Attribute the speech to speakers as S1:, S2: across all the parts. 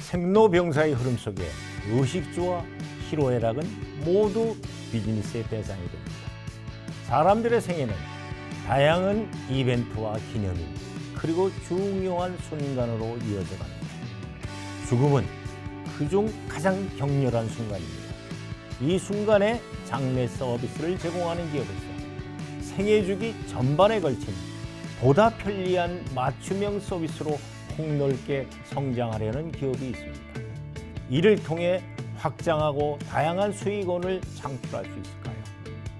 S1: 생로병사의 흐름 속에 의식주와 희로애락은 모두 비즈니스의 대상이 됩니다. 사람들의 생애는 다양한 이벤트와 기념일, 그리고 중요한 순간으로 이어져 갑니다. 죽음은 그중 가장 격렬한 순간입니다. 이 순간에 장례 서비스를 제공하는 기업에서 생애 주기 전반에 걸친 보다 편리한 맞춤형 서비스로 폭넓게 성장하려는 기업이 있습니다. 이를 통해 확장하고 다양한 수익원을 창출할 수 있을까요?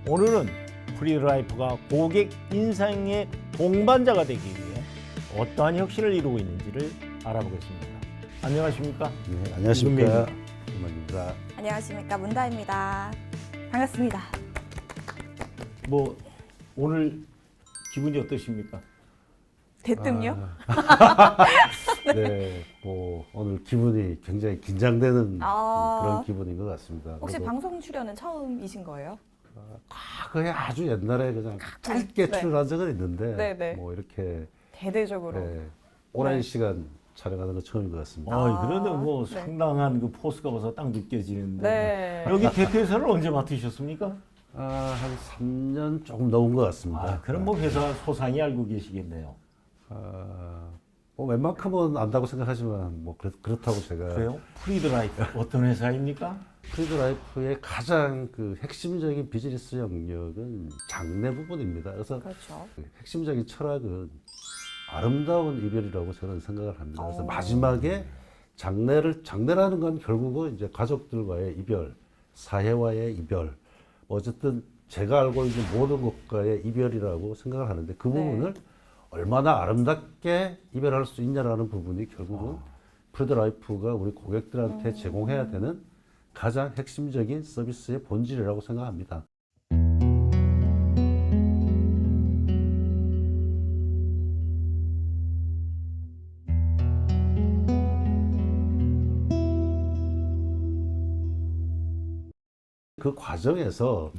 S1: 오늘은 프리드라이프가 고객 인상의 동반자가 되기 위해 어떠한 혁신을 이루고 있는지를 알아보겠습니다. 안녕하십니까?
S2: 네, 안녕하십니까? 이만입니다.
S3: 안녕하십니까? 문다입니다. 반갑습니다.
S1: 뭐 오늘 기분이 어떠십니까?
S3: 대뜸요?
S2: 네, 뭐 오늘 기분이 굉장히 긴장되는 그런 기분인 것 같습니다.
S3: 혹시 방송 출연은 처음이신 거예요?
S2: 그게 아주 옛날에 그냥 짧게
S3: 네.
S2: 출연한 적은 있는데
S3: 네네.
S2: 뭐 이렇게
S3: 대대적으로.
S2: 오랜
S3: 네.
S2: 시간 촬영하는 건 처음인 것 같습니다.
S1: 그런데 뭐
S3: 네.
S1: 상당한 그 포스가 벌써 딱 느껴지는데
S3: 네.
S1: 여기 대표이사를 언제 맡으셨습니까?
S2: 한 3년 조금 넘은 것 같습니다.
S1: 그럼 뭐 회사 소상히 알고 계시겠네요.
S2: 뭐 웬만큼은 안다고 생각하지만 뭐 그렇다고 제가
S1: 그래요? 프리드라이프 어떤 회사입니까?
S2: 프리드라이프의 가장 그 핵심적인 비즈니스 영역은 장래 부분입니다. 그래서
S3: 그렇죠.
S2: 그 핵심적인 철학은 아름다운 이별이라고 저는 생각을 합니다. 그래서
S3: 오.
S2: 마지막에 장례라는 건 결국은 이제 가족들과의 이별, 사회와의 이별, 어쨌든 제가 알고 있는 모든 것과의 이별이라고 생각을 하는데 그 부분을 얼마나 아름답게 이별할 수 있냐라는 부분이 결국은 프리드라이프가 우리 고객들한테 제공해야 되는 가장 핵심적인 서비스의 본질이라고 생각합니다. 그 과정에서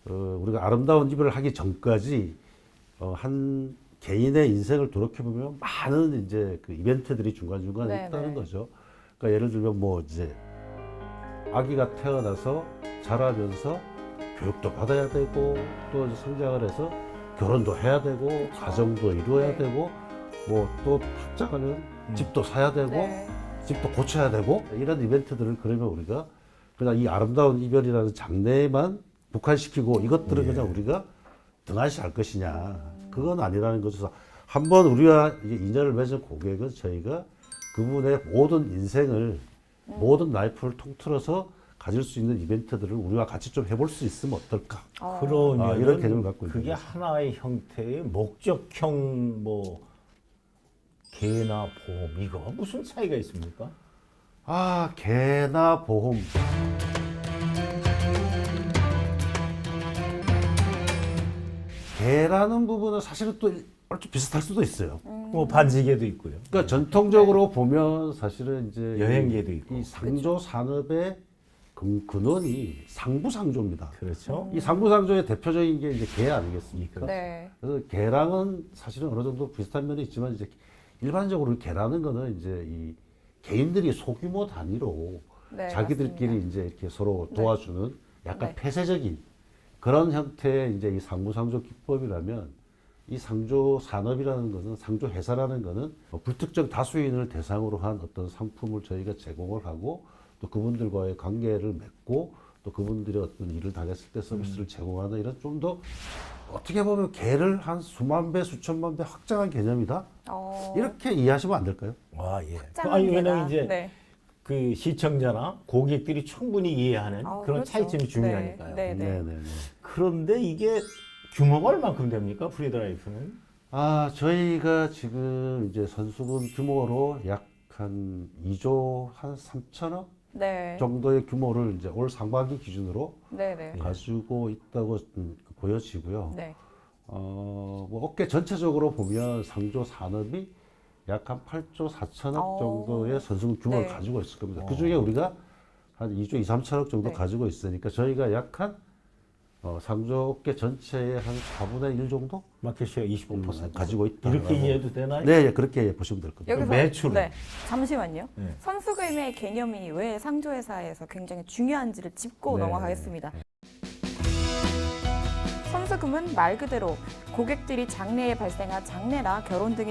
S2: 우리가 아름다운 이별을 하기 전까지 한 개인의 인생을 돌이켜보면 많은 이제 그 이벤트들이 중간중간에
S3: 네네.
S2: 있다는 거죠. 그러니까 예를 들면 뭐 이제 아기가 태어나서 자라면서 교육도 받아야 되고 또 이제 성장을 해서 결혼도 해야 되고
S3: 그쵸.
S2: 가정도 이루어야
S3: 네.
S2: 되고 뭐 또 학자가는 집도 사야 되고
S3: 네.
S2: 집도 고쳐야 되고 이런 이벤트들을 그러면 우리가 그냥 이 아름다운 이별이라는 장래에만 국한시키고 이것들을 그냥 우리가 등한시 할 것이냐 그건 아니라는 것에서 한번 우리와 이제 인연을 맺은 고객은 저희가 그분의 모든 인생을 모든 라이프를 통틀어서 가질 수 있는 이벤트들을 우리와 같이 좀 해볼 수 있으면 어떨까
S1: 그러면
S2: 이런 개념을 갖고 있는
S1: 그게
S2: 거죠.
S1: 하나의 형태의 목적형 뭐 개나 보험 이거 무슨 차이가 있습니까?
S2: 개나 보험 개라는 부분은 사실은 또 얼추 비슷할 수도 있어요.
S1: 뭐 반지개도 있고요.
S2: 그러니까 전통적으로 보면 사실은 이제
S1: 여행계도 있고.
S2: 이 상조 산업의 근원이 상부상조입니다.
S1: 그렇죠.
S2: 이 상부상조의 대표적인 게 이제 개 아니겠습니까?
S3: 네.
S2: 그래서 개랑은 사실은 어느 정도 비슷한 면이 있지만 이제 일반적으로 개라는 거는 이제 이 개인들이 소규모 단위로
S3: 네,
S2: 자기들끼리
S3: 맞습니다.
S2: 이제 이렇게 서로 도와주는 약간
S3: 네.
S2: 폐쇄적인 그런 형태의 이제 이 상부상조 기법이라면 이 상조 산업이라는 것은 상조 회사라는 것은 불특정 다수인을 대상으로 한 어떤 상품을 저희가 제공을 하고 또 그분들과의 관계를 맺고 또 그분들이 어떤 일을 당했을 때 서비스를 제공하는 이런 좀 더 어떻게 보면 개를 한 수만 배, 수천만 배 확장한 개념이다. 이렇게 이해하시면 안 될까요?
S1: 예.
S3: 확장한
S1: 아니 왜냐면
S3: 개가.
S1: 이제
S3: 네.
S1: 그 시청자나 고객들이 충분히 이해하는 그런
S3: 그렇죠.
S1: 차이점이 중요하니까요.
S3: 네.
S2: 네네네.
S1: 그런데 이게 규모가 얼마큼 됩니까? 프리드라이프는?
S2: 저희가 지금 이제 선수분 규모로 약 한 2조 한 3천억
S3: 네.
S2: 정도의 규모를 이제 올 상반기 기준으로
S3: 네네.
S2: 가지고 있다고 보여지고요.
S3: 네.
S2: 뭐 업계 전체적으로 보면 상조 산업이 약 한 8조 4천억 정도의 선수금 규모를
S3: 네.
S2: 가지고 있을 겁니다. 그 중에 우리가 한 2조 2, 3천억 정도
S3: 네.
S2: 가지고 있으니까 저희가 약 한 상조 업계 전체의 한 4분의 1 정도
S1: 마켓시어 25%
S2: 가지고 있다.
S1: 이렇게 이해해도 되나요?
S2: 네, 예, 그렇게 보시면 될 겁니다.
S3: 여기서
S1: 매출은?
S3: 네, 잠시만요.
S1: 네.
S3: 선수금의 개념이 왜 상조회사에서 굉장히 중요한지를 짚고
S1: 네.
S3: 넘어가겠습니다. 선수금은 말 그대로 고객들이 장래에 발생한 장례나 결혼 등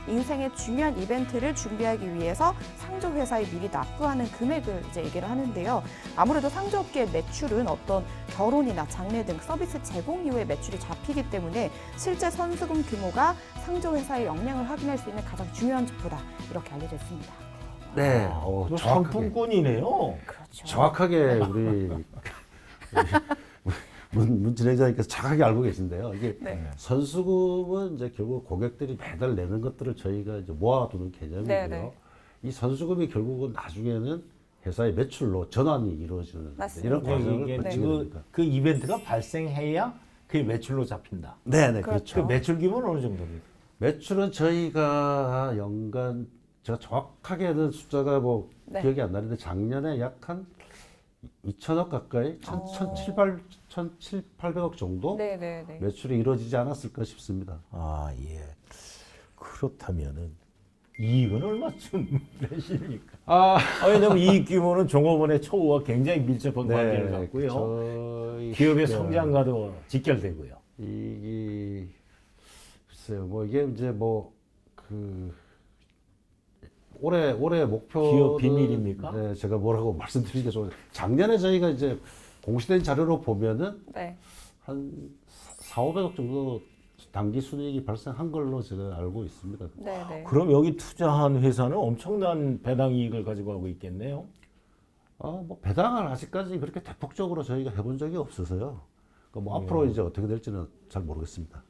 S3: 인생의 중요한 이벤트를 준비하기 위해서 상조회사에 미리 납부하는 금액을 이제 얘기를 하는데요. 아무래도 상조업계의 매출은 어떤 결혼이나 장례 등 서비스 제공 이후의 매출이 잡히기 때문에 실제 선수금 규모가 상조회사의 역량을 확인할 수 있는 가장 중요한 지표다. 이렇게 알려져 있습니다.
S2: 네,
S1: 이거
S2: 정확하게.
S1: 상품권이네요.
S3: 그렇죠.
S2: 정확하게 우리 문 진행자님께서 정확하게 알고 계신데요. 이게
S3: 네.
S2: 선수금은 이제 결국 고객들이 매달 내는 것들을 저희가 이제 모아두는 개념이고요.
S3: 네, 네.
S2: 이 선수금이 결국은 나중에는 회사의 매출로 전환이 이루어지는
S3: 맞습니다.
S2: 이런 과정을
S1: 이게
S2: 거치게 됩니다.
S1: 그 이벤트가 발생해야 그게 매출로 잡힌다.
S2: 네, 네,
S3: 그렇죠.
S2: 그렇죠.
S1: 그 매출 규모는 어느 정도입니까?
S2: 매출은 저희가 연간 제가 정확하게는 숫자가 뭐
S3: 네.
S2: 기억이 안 나는데 작년에 약 한 2천억 가까이, 1,700억 정도
S3: 네네네.
S2: 매출이 이루어지지 않았을까 싶습니다.
S1: 아, 예. 그렇다면은 이익은 얼마쯤 내십니까? 왜냐면 이익 규모는 종업원의 처우와 굉장히 밀접한 관계를 갖고요.
S2: 저희
S1: 기업의 성장과도 직결되고요.
S2: 이 글쎄요, 뭐 이게 이제 뭐 올해 목표
S1: 기업 비밀입니까?
S2: 네, 제가 뭐라고 말씀드리기가 좀 작년에 저희가 이제 공시된 자료로 보면은
S3: 네.
S2: 한 4, 500억 정도 당기 순이익이 발생한 걸로 제가 알고 있습니다.
S3: 네네.
S1: 그럼 여기 투자한 회사는 엄청난 배당 이익을 가지고 가고 있겠네요.
S2: 뭐 배당을 아직까지 그렇게 대폭적으로 저희가 해본 적이 없어서요. 그러니까 뭐 앞으로 이제 어떻게 될지는 잘 모르겠습니다.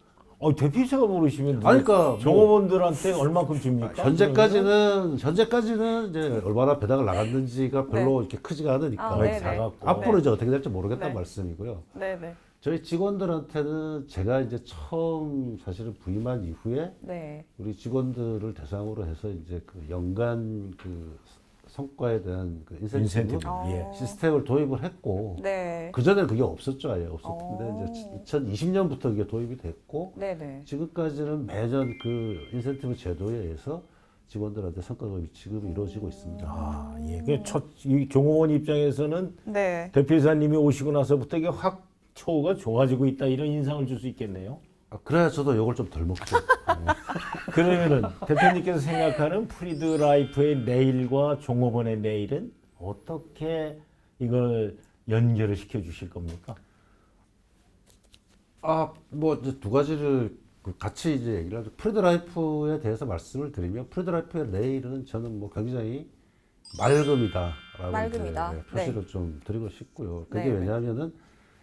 S1: 대표이사가 모르시면
S2: 아니, 그러니까 뭐
S1: 종업원들한테 얼마큼 줍니까?
S2: 현재까지는 이제 얼마나 배당을 나갔는지가 별로 이렇게 크지가 않으니까
S3: 아, 네네.
S1: 작았고.
S2: 앞으로 이제 어떻게 될지 모르겠다는
S3: 네.
S2: 말씀이고요.
S3: 네네.
S2: 저희 직원들한테는 제가 이제 처음 사실은 부임한 이후에
S3: 네.
S2: 우리 직원들을 대상으로 해서 이제 그 연간 그 성과에 대한 그 인센티브
S1: 인센티브. 예.
S2: 시스템을 도입을 했고
S3: 네.
S2: 그 전에는 그게 없었죠, 아예 없었는데 이제 2020년부터 그게 도입이 됐고
S3: 네네.
S2: 지금까지는 매년 그 인센티브 제도에 의해서 직원들한테 성과급 지급이 이루어지고 있습니다.
S1: 아, 예. 이 종업원 입장에서는
S3: 네.
S1: 대표이사님이 오시고 나서부터 이게 확 처우가 좋아지고 있다 이런 인상을 줄 수 있겠네요.
S2: 그래야 저도 요걸 좀 덜 먹죠.
S1: 그러면은 대표님께서 생각하는 프리드 라이프의 내일과 종업원의 내일은 어떻게 이걸 연결을 시켜 주실 겁니까?
S2: 뭐 이제 두 가지를 같이 이제 얘기를 하죠. 프리드 라이프에 대해서 말씀을 드리면 프리드 라이프의 내일은 저는 뭐 굉장히 맑음이다라고
S3: 맑음이다.
S2: 이제 표시를 좀 드리고 싶고요. 그게
S3: 네.
S2: 왜냐하면은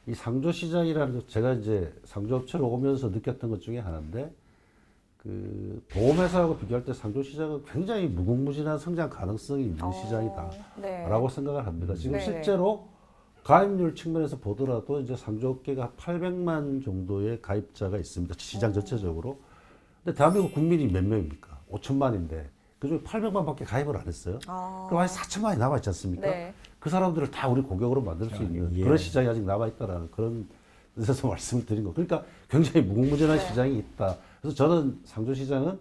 S2: 이 상조 시장이라는 것, 제가 이제 상조업체로 오면서 느꼈던 것 중에 하나인데 그 보험회사하고 비교할 때 상조 시장은 굉장히 무궁무진한 성장 가능성이 있는 시장이다라고
S3: 네.
S2: 생각을 합니다. 지금
S3: 네.
S2: 실제로 가입률 측면에서 보더라도 이제 상조업계가 800만 정도의 가입자가 있습니다. 시장 전체적으로. 근데 대한민국 국민이 몇 명입니까? 5천만인데 그중에 800만밖에 가입을 안 했어요. 그럼 아직 4천만이 남아 있지 않습니까?
S3: 네.
S2: 그 사람들을 다 우리 고객으로 만들 수 있는
S1: 예.
S2: 그런 시장이 아직 남아 있다라는 그런 뜻에서 말씀을 드린 거. 그러니까 굉장히 무궁무진한
S3: 네.
S2: 시장이 있다. 그래서 저는 상조 시장은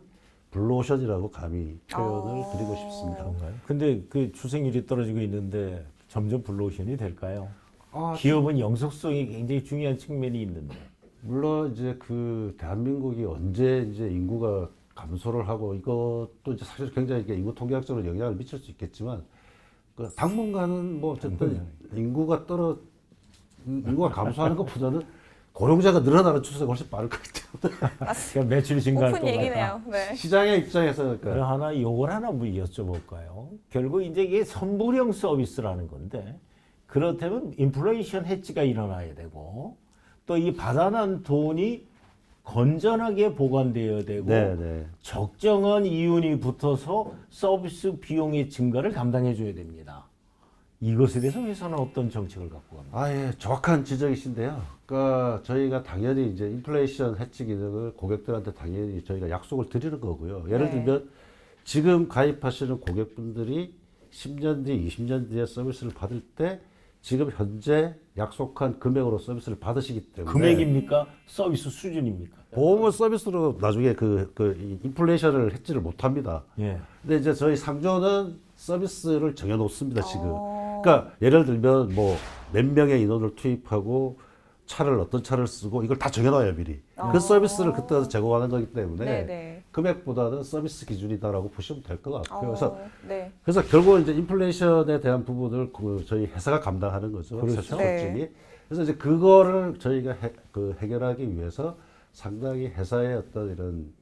S2: 블루오션이라고 감히 표현을 드리고 싶습니다.
S1: 그런가요? 근데 그 출생률이 떨어지고 있는데 점점 블루오션이 될까요?
S2: 아,
S1: 기업은 영속성이 굉장히 중요한 측면이 있는데.
S2: 물론 이제 그 대한민국이 언제 이제 인구가 감소를 하고 이것도 이제 사실 굉장히 이게 인구 통계학적으로 영향을 미칠 수 있겠지만 그 당분간은 뭐 어쨌든 인구가 감소하는 것보다는 고령자가 늘어나는 추세가 훨씬 빠를 거기 때문에
S1: 그러니까 매출이 증가할 것
S3: 오픈
S1: 같다.
S3: 얘기네요. 네.
S2: 시장의 입장에서 그러니까
S1: 그럼 하나 요걸 하나 여쭤볼까요? 결국 이제 이게 선불형 서비스라는 건데 그렇다면 인플레이션 해지가 일어나야 되고 또 이 받아난 돈이 건전하게 보관되어야 되고
S2: 네.
S1: 적정한 이윤이 붙어서 서비스 비용의 증가를 감당해 줘야 됩니다. 이것에 대해서 회사는 어떤 정책을 갖고 갑니까?
S2: 아, 예, 정확한 지적이신데요. 그러니까 저희가 당연히 이제 인플레이션 해지 기능을 고객들한테 당연히 저희가 약속을 드리는 거고요. 예를
S3: 네.
S2: 들면 지금 가입하시는 고객분들이 10년 뒤, 20년 뒤에 서비스를 받을 때 지금 현재 약속한 금액으로 서비스를 받으시기 때문에
S1: 금액입니까? 서비스 수준입니까?
S2: 보험은 서비스로 나중에 이 인플레이션을 해지를 못합니다.
S1: 예.
S2: 근데 이제 저희 상조는 서비스를 정해놓습니다, 지금.
S3: 어.
S2: 그러니까 예를 들면 뭐 몇 명의 인원을 투입하고 차를 어떤 차를 쓰고 이걸 다 정해놔요, 미리. 그 서비스를 그때 가서 제공하는 거기 때문에
S3: 네네.
S2: 금액보다는 서비스 기준이다라고 보시면 될 것 같고요. 그래서
S3: 네.
S2: 결국은 이제 인플레이션에 대한 부분을 저희 회사가 감당하는 거죠.
S1: 그렇죠.
S2: 세수적이.
S3: 네.
S2: 그래서 이제 그거를 저희가 해결하기 위해서 상당히 회사의 어떤 이런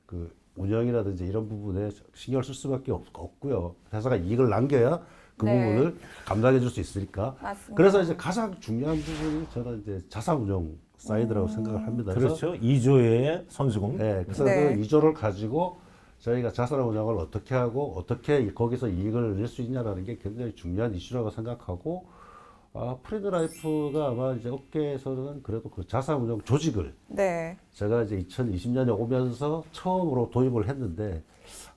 S2: 운영이라든지 이런 부분에 신경을 쓸 수밖에 없고요. 회사가 이익을 남겨야 그
S3: 네.
S2: 부분을 감당해 줄 수 있으니까.
S3: 맞습니다.
S2: 그래서 이제 가장 중요한 부분이 저는 이제 자산운용 사이드라고 생각을 합니다.
S1: 그렇죠. 2조의 선수금.
S2: 네, 그래서
S3: 네.
S2: 그 2조를 가지고 저희가 자산 운영을 어떻게 하고 어떻게 거기서 이익을 낼 수 있냐라는 게 굉장히 중요한 이슈라고 생각하고, 프리드라이프가 아마 이제 업계에서는 그래도 그 자산 운영 조직을
S3: 네.
S2: 제가 이제 2020년에 오면서 처음으로 도입을 했는데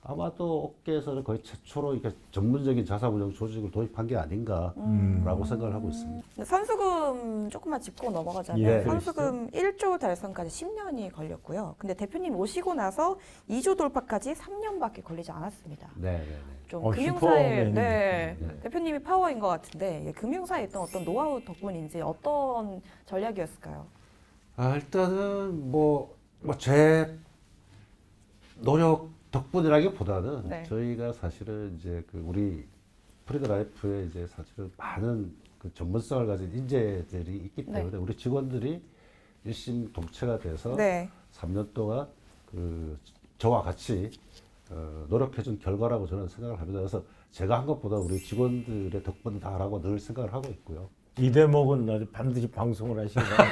S2: 아마도 업계에서는 거의 최초로 이렇게 전문적인 자산 운영 조직을 도입한 게 아닌가라고 생각을 하고 있습니다.
S3: 선수금 조금만 짚고 넘어가자면
S2: 예.
S3: 선수금 1조 달성까지 10년이 걸렸고요. 근데 대표님 오시고 나서 2조 돌파까지 3년밖에 걸리지 않았습니다.
S2: 네, 네, 네.
S3: 좀
S1: 슈퍼맨이니까.
S3: 금융사에
S2: 네.
S3: 대표님이 파워인 것 같은데 금융사에 있던 어떤 노하우 덕분인지 어떤 전략이었을까요?
S2: 일단은 제 노력 덕분이라기보다는
S3: 네.
S2: 저희가 사실은 이제 우리 프리드라이프에 이제 사실은 많은 전문성을 가진 인재들이 있기
S3: 네.
S2: 때문에 우리 직원들이 일심동체가 돼서
S3: 네.
S2: 3년 동안 저와 같이 노력해준 결과라고 저는 생각을 합니다. 그래서 제가 한 것보다 우리 직원들의 덕분이다라고 늘 생각을 하고 있고요.
S1: 이 대목은 아주 반드시 방송을 하시는 거예요.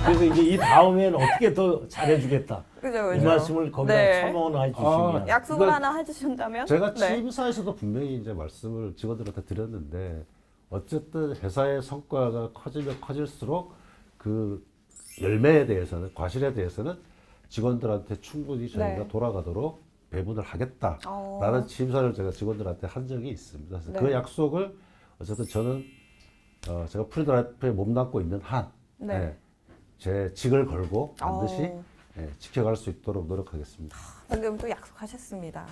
S1: 그래서 이제 이 다음에는 어떻게 더 잘해주겠다.
S3: 그죠,
S1: 이 말씀을 거기다
S3: 네.
S1: 첨언해 주시면.
S3: 약속을
S2: 이건
S3: 하나 해주신다면?
S2: 제가
S3: 네.
S2: 취임사에서도 분명히 이제 말씀을 직원들한테 드렸는데, 어쨌든 회사의 성과가 커지면 커질수록 그 열매에 대해서는, 과실에 대해서는 직원들한테 충분히 저희가
S3: 네.
S2: 돌아가도록 배분을 하겠다라는 취임사를 제가 직원들한테 한 적이 있습니다. 그래서
S3: 네.
S2: 그 약속을 어쨌든 저는 제가 프리드라이프에 몸담고 있는 한
S3: 네.
S2: 제 직을 걸고 반드시
S3: 어.
S2: 지켜갈 수 있도록 노력하겠습니다.
S3: 방금 또 약속하셨습니다.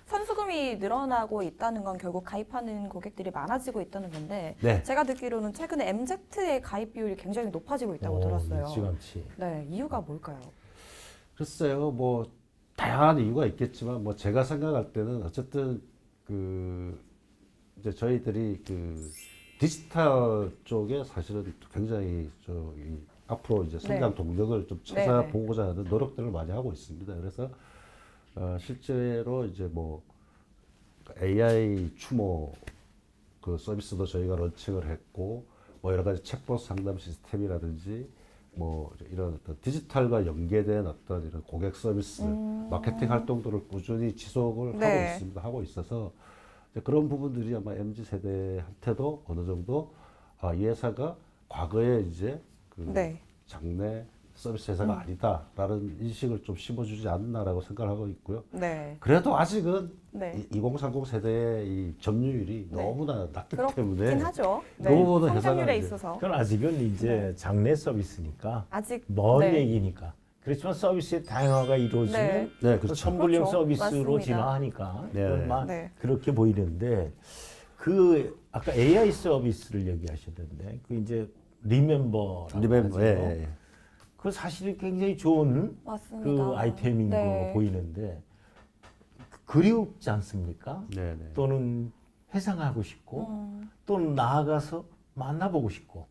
S3: 선수금이 늘어나고 있다는 건 결국 가입하는 고객들이 많아지고 있다는 건데
S2: 네.
S3: 제가 듣기로는 최근에 MZ의 가입 비율이 굉장히 높아지고 있다고 들었어요.
S1: 일찌감치.
S3: 네, 이유가 뭘까요?
S2: 글쎄요, 다양한 이유가 있겠지만, 제가 생각할 때는 어쨌든 이제 저희들이 디지털 쪽에 사실은 굉장히 앞으로 이제 성장
S3: 네.
S2: 동력을 좀
S3: 네,
S2: 찾아보고자 하는 노력들을 많이 하고 있습니다. 그래서 실제로 이제 AI 추모 서비스도 저희가 런칭을 했고, 여러 가지 챗봇 상담 시스템이라든지 이런 어떤 디지털과 연계된 어떤 이런 고객 서비스, 마케팅 활동들을 꾸준히 지속을
S3: 네.
S2: 하고 있습니다. 하고 있어서 이제 그런 부분들이 아마 MZ 세대한테도 어느 정도 이 회사가 과거에 이제
S3: 네.
S2: 장래 서비스 회사가 아니다라는 인식을 좀 심어주지 않나라고 생각하고 있고요.
S3: 네.
S2: 그래도 아직은
S3: 네.
S2: 2030 세대의 이 점유율이
S3: 네.
S2: 너무나 낮기
S3: 그렇긴
S2: 때문에
S3: 하죠.
S2: 그 부분은
S3: 성장률에
S2: 회사가 이제
S3: 있어서
S1: 그건 아직은 이제
S3: 네.
S1: 장래 서비스니까
S3: 아직
S1: 먼
S3: 네.
S1: 얘기니까. 그렇지만 서비스의 다양화가 이루어지면
S3: 네.
S2: 네,
S1: 또
S2: 그렇죠.
S1: 선불형
S3: 그렇죠.
S1: 서비스로
S3: 맞습니다.
S1: 진화하니까
S2: 네.
S1: 그건 막
S3: 네.
S1: 그렇게 보이는데 아까 AI 서비스를 얘기하셨는데 이제 리멤버라고
S2: 리멤버,
S1: 하죠.
S2: 예.
S1: 그 사실 굉장히 좋은
S3: 맞습니다.
S1: 그 아이템인
S3: 네.
S1: 거 보이는데 그리웠지 않습니까?
S2: 네, 네.
S1: 또는 회상하고 싶고 또는 나아가서 만나보고 싶고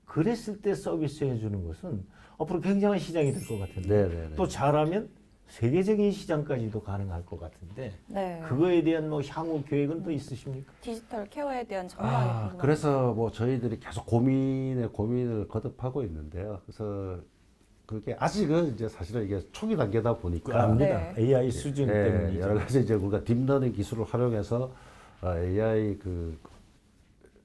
S1: 그랬을 때 서비스 해주는 것은 앞으로 굉장한 시장이 될 것 같은데
S2: 네, 네, 네.
S1: 또 잘하면 세계적인 시장까지도 가능할 것 같은데
S3: 네.
S1: 그거에 대한 향후 계획은 또 있으십니까?
S3: 디지털 케어에 대한 전망이 궁금합니다.
S2: 그래서 저희들이 계속 고민을 거듭하고 있는데요. 그래서 그게 아직은 이제 사실은 이게 초기 단계다 보니까
S1: 압니다.
S3: 네.
S1: AI 수준 때문이죠.
S2: 여러 가지 이제 우리가 딥러닝 기술을 활용해서 AI 그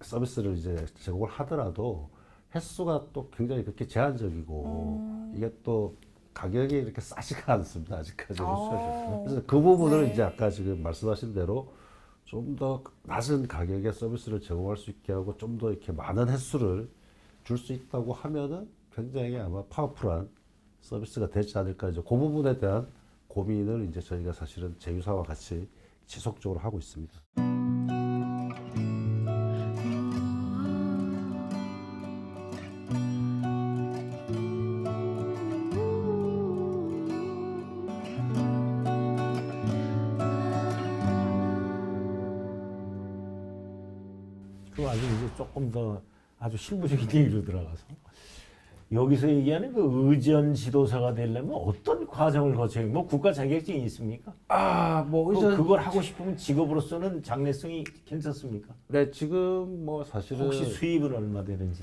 S2: 서비스를 이제 제공을 하더라도 횟수가 또 굉장히 그렇게 제한적이고 이게 또 가격이 이렇게 싸지가 않습니다. 아직까지. 그래서 그 부분을
S3: 네.
S2: 이제 아까 지금 말씀하신 대로 좀 더 낮은 가격의 서비스를 제공할 수 있게 하고 좀 더 이렇게 많은 횟수를 줄 수 있다고 하면은 굉장히 아마 파워풀한 서비스가 되지 않을까. 이제 그 부분에 대한 고민을 이제 저희가 사실은 제휴사와 같이 지속적으로 하고 있습니다.
S1: 그 아주 이제 조금 더 아주 실무적인 얘기로 들어가서 여기서 얘기하는 그 의전 지도사가 되려면 어떤 과정을 거쳐야 뭐 국가 자격증이 있습니까?
S2: 뭐
S1: 그걸 하고 싶으면 직업으로서는 장래성이 괜찮습니까?
S2: 네, 지금 뭐 사실은
S1: 혹시 수입은 얼마 되는지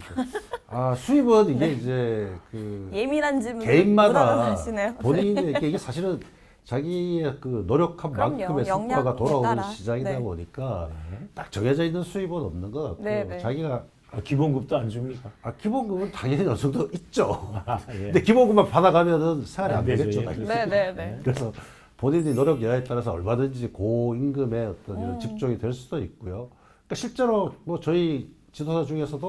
S2: 수입은 이게 이제 그
S3: 예민한 질문
S2: 개인마다
S3: 하시네요.
S2: 본인이 이게 사실은 자기의 그 노력한
S3: 그럼요.
S2: 만큼의 성과가
S3: 역량에
S2: 돌아오는
S3: 따라.
S2: 시장이다
S3: 네.
S2: 보니까 딱 정해져 있는 수입은 없는 것 같고요.
S3: 네, 네.
S2: 자기가
S1: 기본급도 안 줍니까?
S2: 기본금은 당연히 어느 정도 있죠.
S1: 예.
S2: 근데 기본금만 받아가면은 생활이 안
S1: 안 되죠.
S2: 되겠죠.
S1: 예.
S2: 당연히.
S3: 네네네.
S2: 그래서 본인이 노력 여하에 따라서 얼마든지 고임금의 어떤 이런 직종이 될 수도 있고요. 그러니까 실제로 뭐 저희 지도사 중에서도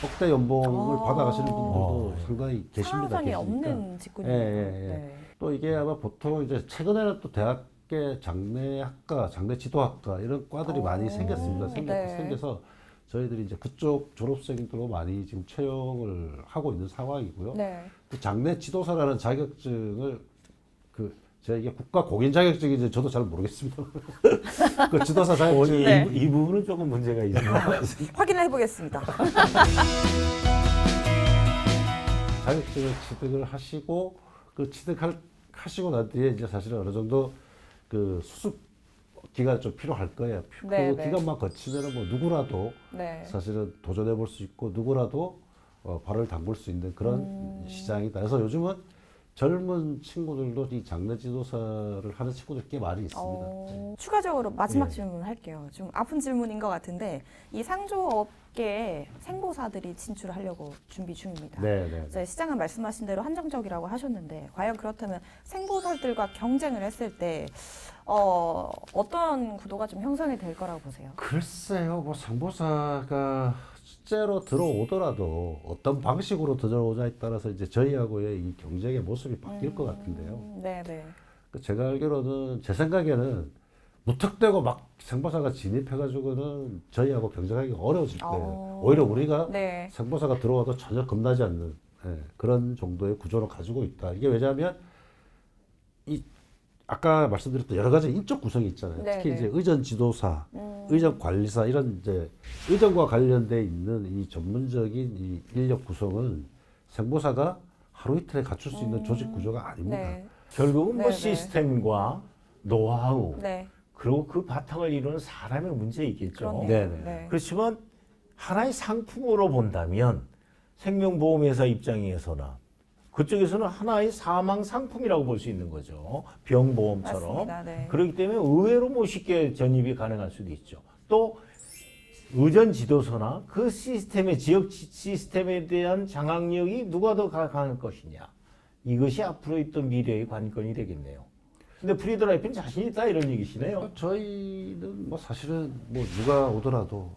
S2: 억대 연봉을 받아가시는 분들도 상당히 계십니다.
S3: 상황이
S2: 계시니까.
S3: 없는 직군이에요.
S2: 예, 예, 예.
S3: 네.
S2: 또 이게 아마 보통 이제 최근에는 또 대학계 장래학과, 장래지도학과 이런 과들이 많이 생겼습니다.
S3: 네.
S2: 생겨서 저희들이 이제 그쪽 졸업생들로 많이 지금 채용을 하고 있는 상황이고요.
S3: 네.
S2: 또 장래지도사라는 자격증을 제가 이게 국가 공인 자격증인지 저도 잘 모르겠습니다. 그 지도사 자격증
S3: 네.
S1: 이 부분은 조금 문제가 있습니다.
S3: 확인을 해보겠습니다.
S2: 자격증을 취득을 하시고 그 취득하시고 난 뒤에 이제 사실은 어느 정도 그 수습 기간이 좀 필요할 거예요.
S3: 네,
S2: 그
S3: 네.
S2: 기간만 거치면은 뭐 누구라도
S3: 네.
S2: 사실은 도전해 볼 수 있고 누구라도 발을 담글 수 있는 그런 시장이다. 그래서 요즘은 젊은 친구들도 이 장래 지도사를 하는 친구들 꽤 많이 있습니다.
S3: 추가적으로 마지막
S2: 예.
S3: 질문 할게요. 좀 아픈 질문인 것 같은데 이 상조업계에 생보사들이 진출하려고 준비 중입니다.
S2: 네, 네.
S3: 이제 시장은 말씀하신 대로 한정적이라고 하셨는데 과연 그렇다면 생보사들과 경쟁을 했을 때 어떤 구도가 좀 형성이 될 거라고 보세요?
S2: 글쎄요, 뭐 상보사가 실제로 들어오더라도 어떤 방식으로 들어오냐에 따라서 이제 저희하고의 이 경쟁의 모습이 바뀔 것 같은데요.
S3: 네, 네.
S2: 제가 알기로는 제 생각에는 무턱대고 막 생보사가 진입해가지고는 저희하고 경쟁하기가 어려워질 거예요. 오히려 우리가
S3: 네.
S2: 생보사가 들어와도 전혀 겁나지 않는 그런 정도의 구조를 가지고 있다. 이게 왜냐하면 이 아까 말씀드렸던 여러 가지 인적 구성이 있잖아요.
S3: 네,
S2: 특히
S3: 네.
S2: 이제 의전 지도사, 의전 관리사 이런 이제 의전과 관련돼 있는 이 전문적인 이 인력 구성은 생보사가 하루 이틀에 갖출 수 있는 조직 구조가 아닙니다.
S3: 네.
S1: 결국은 뭐
S3: 네, 네.
S1: 시스템과 노하우
S3: 네.
S1: 그리고 그 바탕을 이루는 사람의 문제 있겠죠.
S3: 그렇네요.
S2: 네, 네.
S3: 네.
S1: 그렇지만 하나의 상품으로 본다면 생명보험회사 입장에서나 그쪽에서는 하나의 사망 상품이라고 볼 수 있는 거죠. 병보험처럼.
S3: 맞습니다. 네.
S1: 그렇기 때문에 의외로 뭐 쉽게 전입이 가능할 수도 있죠. 또 의전 지도서나 그 시스템의 지역 시스템에 대한 장악력이 누가 더 강할 것이냐. 이것이 앞으로 있던 미래의 관건이 되겠네요. 근데 프리드라이프는 자신 있다 이런 얘기시네요.
S2: 저희는 뭐 사실은 뭐 누가 오더라도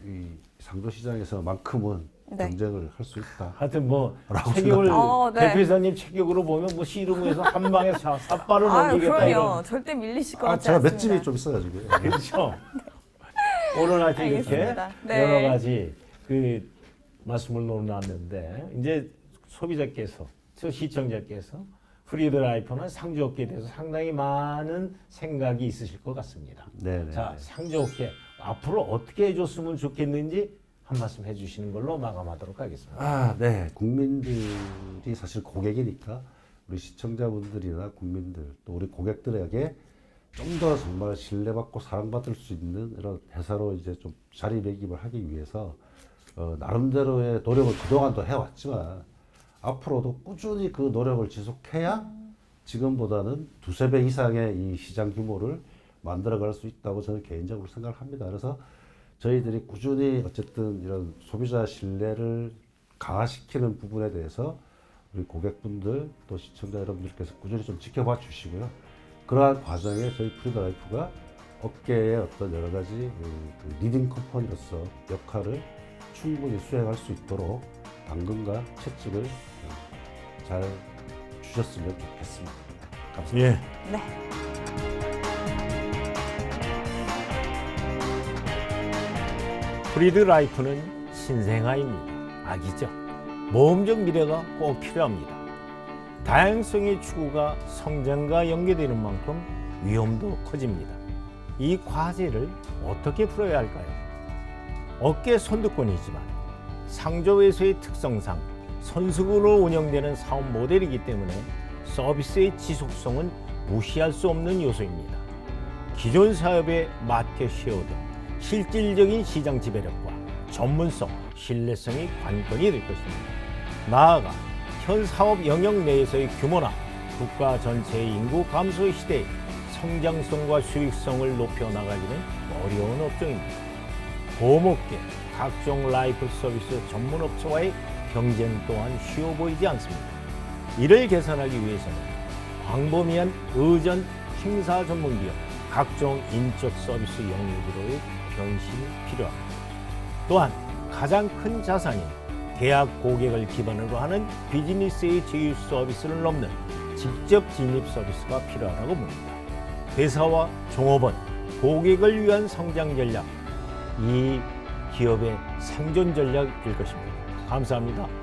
S2: 이 상도 시장에서만큼은
S3: 네.
S2: 경쟁을 할 수 있다.
S1: 하여튼 뭐
S2: 라고
S1: 체격을
S3: 네.
S1: 대표이사님 체격으로 보면 뭐 씨름에서 한 방에 삿발을
S3: 아,
S1: 넘기겠다
S3: 그럼요.
S1: 이런.
S3: 절대 밀리실 것 같지
S2: 제가
S3: 않습니다.
S2: 맷집이 좀 있어가지고.
S1: 그렇죠. 오늘 하여튼 이렇게
S3: 알겠습니다. 네.
S1: 여러 가지 그 말씀을 놓았는데 이제 소비자께서 저 시청자께서 프리드라이프는 상조업계에 대해서 상당히 많은 생각이 있으실 것 같습니다.
S2: 네네.
S1: 자, 상조업계 앞으로 어떻게 해줬으면 좋겠는지 한 말씀 해주시는 걸로 마감하도록 하겠습니다.
S2: 네. 국민들이 사실 고객이니까 우리 시청자분들이나 국민들 또 우리 고객들에게 좀 더 정말 신뢰받고 사랑받을 수 있는 이런 회사로 이제 좀 자리매김을 하기 위해서 나름대로의 노력을 그동안도 해왔지만 앞으로도 꾸준히 그 노력을 지속해야 지금보다는 두세 배 이상의 이 시장 규모를 만들어갈 수 있다고 저는 개인적으로 생각합니다. 그래서 저희들이 꾸준히 어쨌든 이런 소비자 신뢰를 강화시키는 부분에 대해서 우리 고객분들 또 시청자 여러분들께서 꾸준히 좀 지켜봐 주시고요. 그러한 과정에 저희 프리드라이프가 업계의 어떤 여러 가지 그 리딩 컴퍼니로서 역할을 충분히 수행할 수 있도록 당근과 채찍을 잘 주셨으면 좋겠습니다. 감사합니다.
S1: 예.
S3: 네.
S1: 프리드라이프는 신생아입니다. 아기죠. 모험적 미래가 꼭 필요합니다. 다양성의 추구가 성장과 연계되는 만큼 위험도 커집니다. 이 과제를 어떻게 풀어야 할까요? 업계 선두권이지만 상조회사의 특성상 선수으로 운영되는 사업 모델이기 때문에 서비스의 지속성은 무시할 수 없는 요소입니다. 기존 사업의 마켓 쉐어 등 실질적인 시장 지배력과 전문성, 신뢰성이 관건이 될 것입니다. 나아가 현 사업 영역 내에서의 규모나 국가 전체의 인구 감소 시대에 성장성과 수익성을 높여 나가기는 어려운 업종입니다. 보험업계, 각종 라이프 서비스 전문 업체와의 경쟁 또한 쉬워 보이지 않습니다. 이를 개선하기 위해서는 광범위한 의전 행사 전문기업, 각종 인적 서비스 영역으로의 변신이 필요합니다. 또한 가장 큰 자산인 계약 고객을 기반으로 하는 비즈니스의 제휴 서비스를 넘는 직접 진입 서비스가 필요하다고 봅니다. 회사와 종업원, 고객을 위한 성장 전략, 이 기업의 생존 전략일 것입니다. 감사합니다.